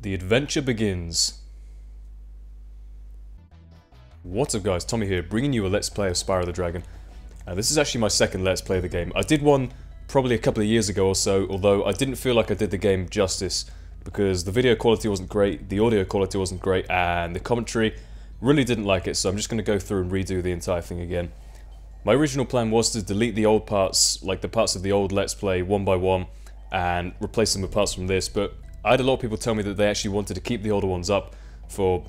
The adventure begins. What's up guys, Tommy here, bringing you a Let's Play of Spyro the Dragon. This is actually my second Let's Play of the game. I did one probably a couple of years ago or so, although I didn't feel like I did the game justice, because the video quality wasn't great, the audio quality wasn't great, and the commentary really didn't like it, so I'm just going to go through and redo the entire thing again. My original plan was to delete the old parts, like the parts of the old Let's Play, one by one, and replace them with parts from this, but I had a lot of people tell me that they actually wanted to keep the older ones up for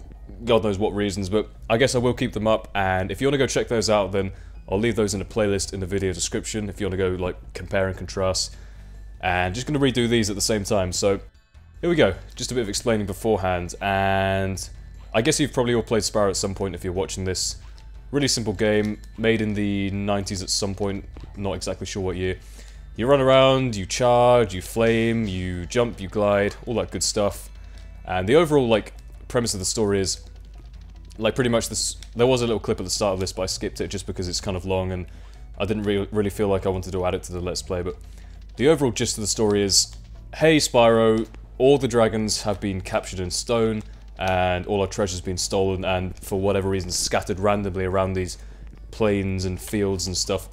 God knows what reasons, but I guess I will keep them up, and if you want to go check those out, then I'll leave those in a playlist in the video description if you want to go like compare and contrast. And just going to redo these at the same time, so here we go, just a bit of explaining beforehand, and I guess you've probably all played Spyro at some point if you're watching this. Really simple game, made in the 90s at some point, not exactly sure what year. You run around, you charge, you flame, you jump, you glide, all that good stuff. And the overall like premise of the story is, like pretty much this, there was a little clip at the start of this but I skipped it just because it's kind of long and I didn't really feel like I wanted to add it to the Let's Play, but the overall gist of the story is, hey Spyro, all the dragons have been captured in stone and all our treasure's been stolen and for whatever reason scattered randomly around these plains and fields and stuff.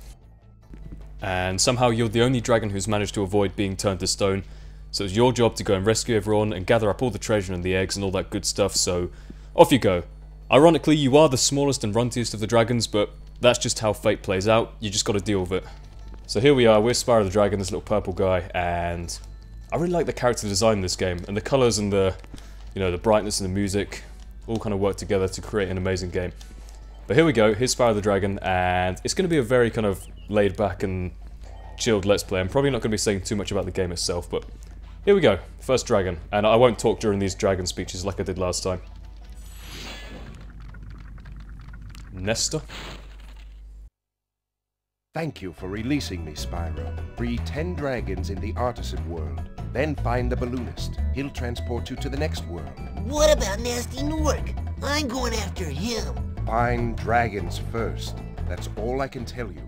And somehow you're the only dragon who's managed to avoid being turned to stone, so it's your job to go and rescue everyone and gather up all the treasure and the eggs and all that good stuff, so off you go. Ironically, you are the smallest and runtiest of the dragons, but that's just how fate plays out, you just gotta deal with it. So here we are, we're Spyro the Dragon, this little purple guy, and I really like the character design in this game, and the colours and the, you know, the brightness and the music all kind of work together to create an amazing game. But here we go, here's Spyro the Dragon, and it's going to be a very kind of laid back and chilled Let's Play. I'm probably not going to be saying too much about the game itself, but here we go, first dragon. And I won't talk during these dragon speeches like I did last time. Nestor? Thank you for releasing me, Spyro. Free 10 dragons in the Artisan world. Then find the balloonist. He'll transport you to the next world. What about Nasty Nork? I'm going after him. Find dragons first. That's all I can tell you.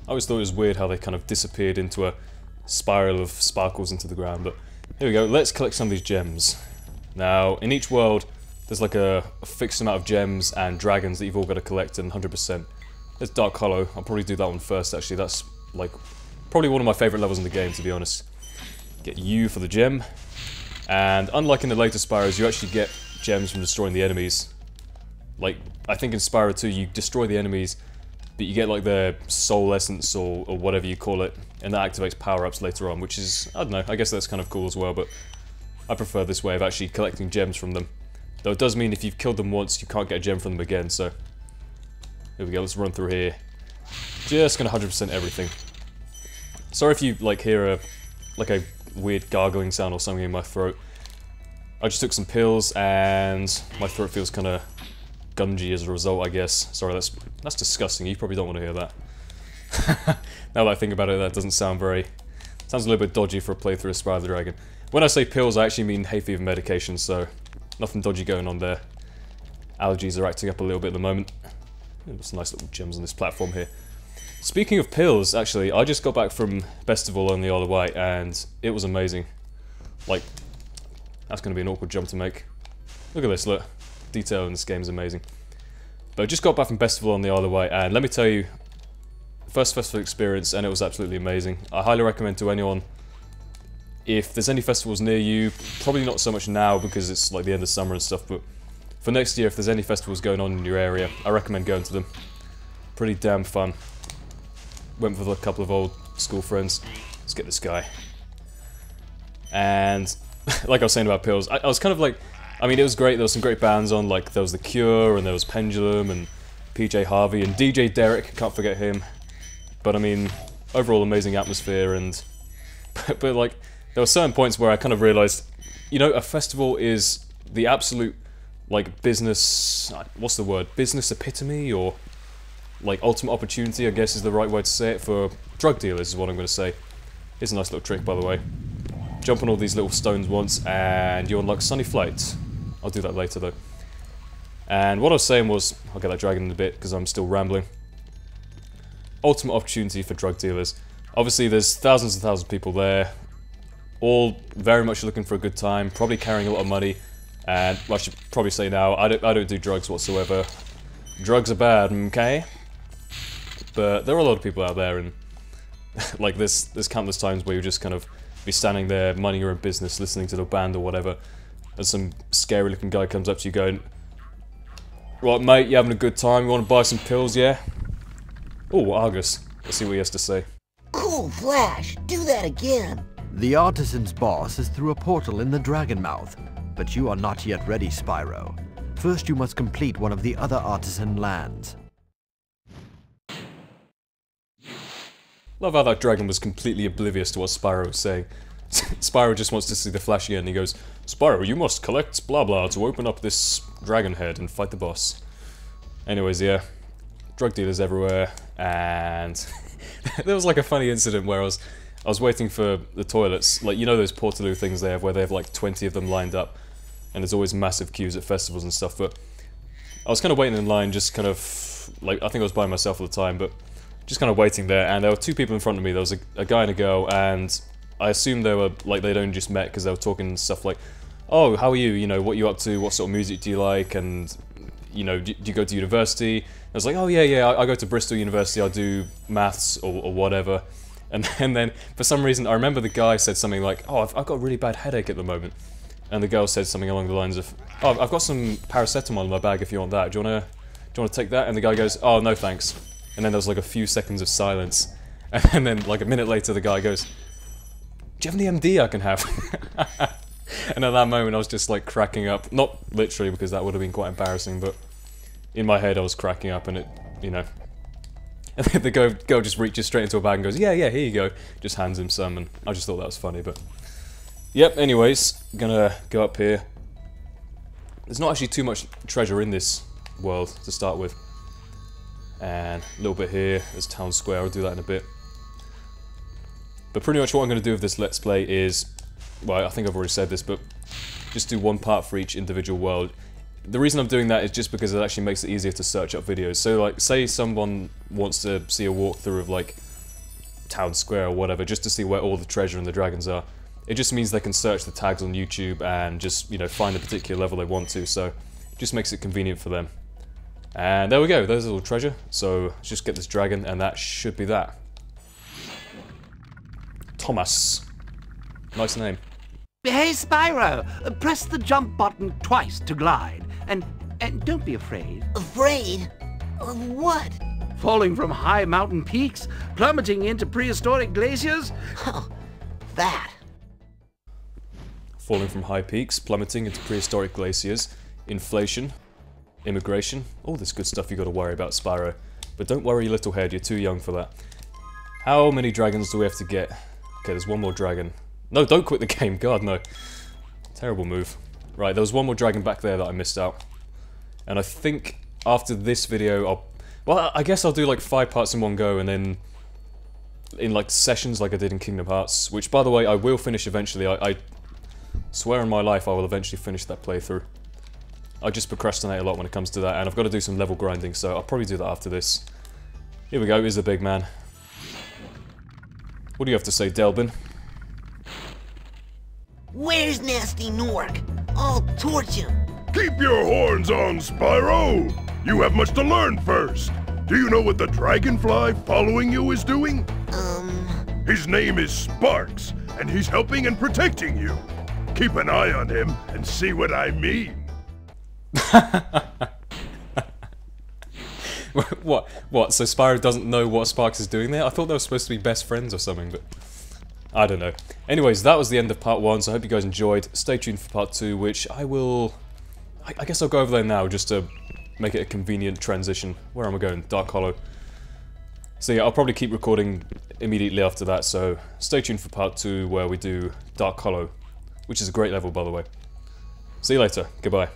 I always thought it was weird how they kind of disappeared into a spiral of sparkles into the ground, but here we go, let's collect some of these gems. Now, in each world, there's like a fixed amount of gems and dragons that you've all got to collect in 100%. There's Dark Hollow, I'll probably do that one first actually, that's like probably one of my favourite levels in the game to be honest. Get you for the gem, and unlike in the later Spyros, you actually get gems from destroying the enemies. Like, I think in Spyro 2 you destroy the enemies, but you get like their soul essence or whatever you call it, and that activates power-ups later on, which is, I don't know, I guess that's kind of cool as well, but I prefer this way of actually collecting gems from them. Though it does mean if you've killed them once, you can't get a gem from them again, so here we go, let's run through here. Just gonna 100% everything. Sorry if you like hear a weird gargling sound or something in my throat. I just took some pills and my throat feels kind of gungy as a result, I guess. Sorry, that's disgusting. You probably don't want to hear that. Now that I think about it, that doesn't sound very... sounds a little bit dodgy for a playthrough of Spyro the Dragon. When I say pills, I actually mean hay fever medication, so nothing dodgy going on there. Allergies are acting up a little bit at the moment. There's some nice little gems on this platform here. Speaking of pills, actually, I just got back from Festival on the Isle of Wight, and it was amazing. Like, that's going to be an awkward jump to make. Look at this, look. Detail in this game is amazing. But I just got back from Festival on the Isle of Wight, and let me tell you, first festival experience, and it was absolutely amazing. I highly recommend to anyone, if there's any festivals near you, probably not so much now because it's like the end of summer and stuff, but for next year, if there's any festivals going on in your area, I recommend going to them. Pretty damn fun. Went with a couple of old school friends. Let's get this guy. And, like I was saying about pills, I was kind of like, I mean, it was great, there was some great bands on, like, there was The Cure, and there was Pendulum, and PJ Harvey, and DJ Derek, can't forget him. But I mean, overall amazing atmosphere, and... but like, there were certain points where I kind of realised, you know, a festival is the absolute, like, business... what's the word? Business epitome, or... like, ultimate opportunity, I guess is the right way to say it, for drug dealers is what I'm going to say. Here's a nice little trick, by the way. Jump on all these little stones once, and you unlock Sunny Flight. I'll do that later, though. And what I was saying was, I'll get that dragon in a bit, because I'm still rambling. Ultimate opportunity for drug dealers. Obviously there's thousands and thousands of people there, all very much looking for a good time, probably carrying a lot of money, and I should probably say now, I don't do drugs whatsoever. Drugs are bad, okay? But there are a lot of people out there, and like there's countless times where you just kind of be standing there, minding your own business, listening to the band or whatever, and some scary looking guy comes up to you going, "Right mate, you having a good time? You want to buy some pills, yeah?" Oh, Argus. Let's see what he has to say. Cool Flash, do that again. The Artisan's boss is through a portal in the Dragon Mouth, but you are not yet ready, Spyro. First you must complete one of the other Artisan lands. Love how that dragon was completely oblivious to what Spyro was saying. Spyro just wants to see the Flash again, and he goes, "Spyro, you must collect blah blah to open up this dragon head and fight the boss." Anyways, yeah. Drug dealers everywhere, and there was like a funny incident where I was waiting for the toilets, like you know those Portaloo things they have where they have like 20 of them lined up, and there's always massive queues at festivals and stuff, but I was kind of waiting in line, just kind of, like, I think I was by myself at the time, but just kind of waiting there, and there were two people in front of me. There was a guy and a girl, and I assumed they were, like, they'd only just met because they were talking stuff like, "Oh, how are you? You know, what are you up to? What sort of music do you like? And, you know, do you go to university?" I was like, "Oh, yeah, I go to Bristol University, I do maths or whatever." And then, for some reason, I remember the guy said something like, "Oh, I've got a really bad headache at the moment." And the girl said something along the lines of, "Oh, I've got some paracetamol in my bag if you want that. Do you wanna take that?" And the guy goes, "Oh, no thanks." And then there was like a few seconds of silence. And then, like a minute later, the guy goes, "Do you have any MD I can have?" And at that moment, I was just like cracking up. Not literally, because that would have been quite embarrassing, but in my head I was cracking up, and it, you know. And then the girl just reaches straight into her bag and goes, yeah, here you go. Just hands him some, and I just thought that was funny, but... Yep, anyways, gonna go up here. There's not actually too much treasure in this world to start with. And a little bit here, there's Town Square, I'll do that in a bit. But pretty much what I'm going to do with this Let's Play is, well, I think I've already said this, but just do one part for each individual world. The reason I'm doing that is just because it actually makes it easier to search up videos. So, like, say someone wants to see a walkthrough of, like, Town Square or whatever, just to see where all the treasure and the dragons are. It just means they can search the tags on YouTube and just, you know, find the particular level they want to, so it just makes it convenient for them. And there we go, there's a little treasure. So, let's just get this dragon, and that should be that. Thomas. Nice name. Hey, Spyro! Press the jump button twice to glide. And don't be afraid. Afraid? Of what? Falling from high mountain peaks? Plummeting into prehistoric glaciers? Oh, that. Falling from high peaks, plummeting into prehistoric glaciers, inflation, immigration, all this good stuff you gotta worry about, Spyro. But don't worry, little head, you're too young for that. How many dragons do we have to get? Okay, there's one more dragon. No, don't quit the game, God, no. Terrible move. Right, there was one more dragon back there that I missed out. And I think after this video, well, I guess I'll do like 5 parts in one go, and then in like sessions like I did in Kingdom Hearts, which, by the way, I will finish eventually. I swear on my life I will eventually finish that playthrough. I just procrastinate a lot when it comes to that, and I've got to do some level grinding, so I'll probably do that after this. Here we go, here's the big man. What do you have to say, Delbin? Where's Nasty Nork? I'll torch him. Keep your horns on, Spyro! You have much to learn first. Do you know what the dragonfly following you is doing? His name is Sparks, and he's helping and protecting you. Keep an eye on him and see what I mean. What? So Spyro doesn't know what Sparks is doing there? I thought they were supposed to be best friends or something, but... I don't know. Anyways, that was the end of part 1, so I hope you guys enjoyed. Stay tuned for part 2, which I will... I guess I'll go over there now, just to make it a convenient transition. Where am I going? Dark Hollow. So yeah, I'll probably keep recording immediately after that, so stay tuned for part 2, where we do Dark Hollow, which is a great level, by the way. See you later. Goodbye.